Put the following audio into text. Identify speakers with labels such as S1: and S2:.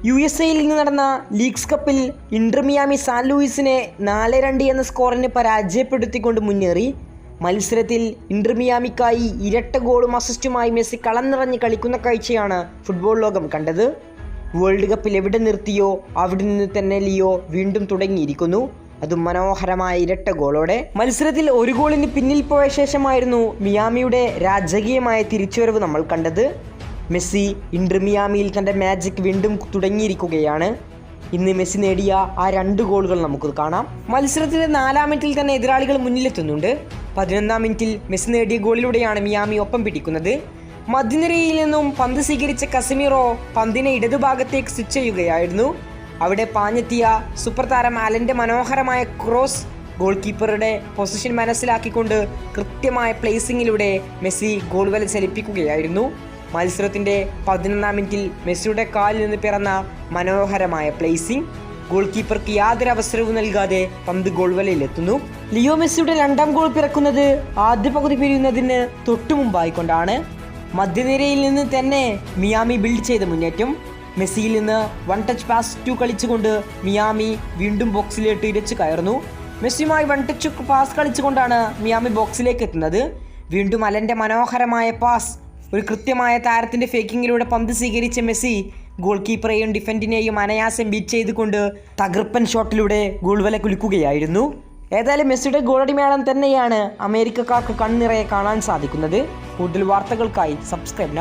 S1: USA-യിൽ നിന്ന് നടന്ന ലീഗ്സ് കപ്പിൽ ഇന്റർ മിയാമി സാൻ ലൂയിസിനെ 4-2 എന്ന സ്കോറിന് പരാജയപ്പെടുത്തിക്കൊണ്ട് മുന്നേറി. മത്സരത്തിൽ ഇന്റർ മിയാമിക്കായി ഇരട്ട ഗോളും അസിസ്റ്റുമായി മെസ്സി കളം നിറഞ്ഞ് കളിക്കുന്ന കാഴ്ചയാണ് ഫുട്ബോൾ ലോകം കണ്ടത്. വേൾഡ് കപ്പിൽ എവിടെ നിർത്തിയോ അവിടെ നിന്ന് തന്നെ ലിയോ വീണ്ടും തുടങ്ങിയിരിക്കുന്നു, അതും മനോഹരമായ ഇരട്ട ഗോളോടെ. മത്സരത്തിൽ ഒരു ഗോളിന് പിന്നിൽ പോയ ശേഷമായിരുന്നു മിയാമിയുടെ രാജകീയമായ തിരിച്ചുവരവ് നമ്മൾ കണ്ടത്. മെസ്സി ഇന്റർ മിയാമിയിൽ തൻ്റെ മാജിക് വീണ്ടും തുടങ്ങിയിരിക്കുകയാണ്. ഇന്ന് മെസ്സി നേടിയ ആ 2 ഗോളുകൾ നമുക്ക് കാണാം. മത്സരത്തിൻ്റെ 4-ാം മിനിറ്റിൽ തന്നെ എതിരാളികൾ മുന്നിലെത്തുന്നുണ്ട്. 11-ാം മിനിറ്റിൽ മെസ്സി നേടിയ ഗോളിലൂടെയാണ് മിയാമി ഒപ്പം പിടിക്കുന്നത്. മധ്യനിരയിൽ നിന്നും പന്ത് സ്വീകരിച്ച കസമിറോ പന്തിനെ ഇടതുഭാഗത്തേക്ക് സ്വിച്ച് ചെയ്യുകയായിരുന്നു. അവിടെ പാഞ്ഞെത്തിയ സൂപ്പർ താരം അലൻ്റെ മനോഹരമായ ക്രോസ് ഗോൾ കീപ്പറുടെ പൊസിഷൻ മനസ്സിലാക്കിക്കൊണ്ട് കൃത്യമായ പ്ലേസിങ്ങിലൂടെ മെസ്സി ഗോൾ വല ചലിപ്പിക്കുകയായിരുന്നു. മത്സരത്തിൻ്റെ 11-ാം മിനിറ്റിൽ മെസ്സിയുടെ കാലിൽ നിന്ന് പിറന്ന മനോഹരമായ പ്ലേസിംഗ് ഗോൾ കീപ്പർക്ക് യാതൊരു അവസരവും നൽകാതെ പന്ത് ഗോൾ വലയിലെത്തുന്നു. ലിയോ മെസ്സിയുടെ 2-ാം ഗോൾ പിറക്കുന്നത് ആദ്യ പകുതി പിരിയുന്നതിന് തൊട്ടു മുമ്പായിക്കൊണ്ടാണ്. മധ്യനിരയിൽ നിന്ന് തന്നെ മിയാമി ബിൽഡ് ചെയ്ത മുന്നേറ്റം. മെസ്സിയിൽ നിന്ന് 1 ടച്ച് പാസ് 2 കളിച്ചുകൊണ്ട് മിയാമി വീണ്ടും ബോക്സിലേക്ക് ഇരച്ചു കയറുന്നു. മെസ്സിയുമായി 1 ടച്ച് പാസ് കളിച്ചുകൊണ്ടാണ് മിയാമി ബോക്സിലേക്ക് എത്തുന്നത്. വീണ്ടും അലൻ്റെ മനോഹരമായ പാസ്, ഒരു കൃത്യമായ താരത്തിൻ്റെ ഫേക്കിങ്ങിലൂടെ പന്ത് സ്വീകരിച്ച മെസ്സി ഗോൾ കീപ്പറെയും ഡിഫൻഡിനെയും അനായാസം ബീറ്റ് ചെയ്തുകൊണ്ട് തകർപ്പൻ ഷോട്ടിലൂടെ ഗോൾ വല കുലുക്കുകയായിരുന്നു. ഏതായാലും മെസ്സിയുടെ ഗോളടിമേളം തന്നെയാണ് അമേരിക്കക്കാർക്ക് കണ്ണിറയെ കാണാൻ സാധിക്കുന്നത്. കൂടുതൽ വാർത്തകൾക്കായി സബ്സ്ക്രൈബ്.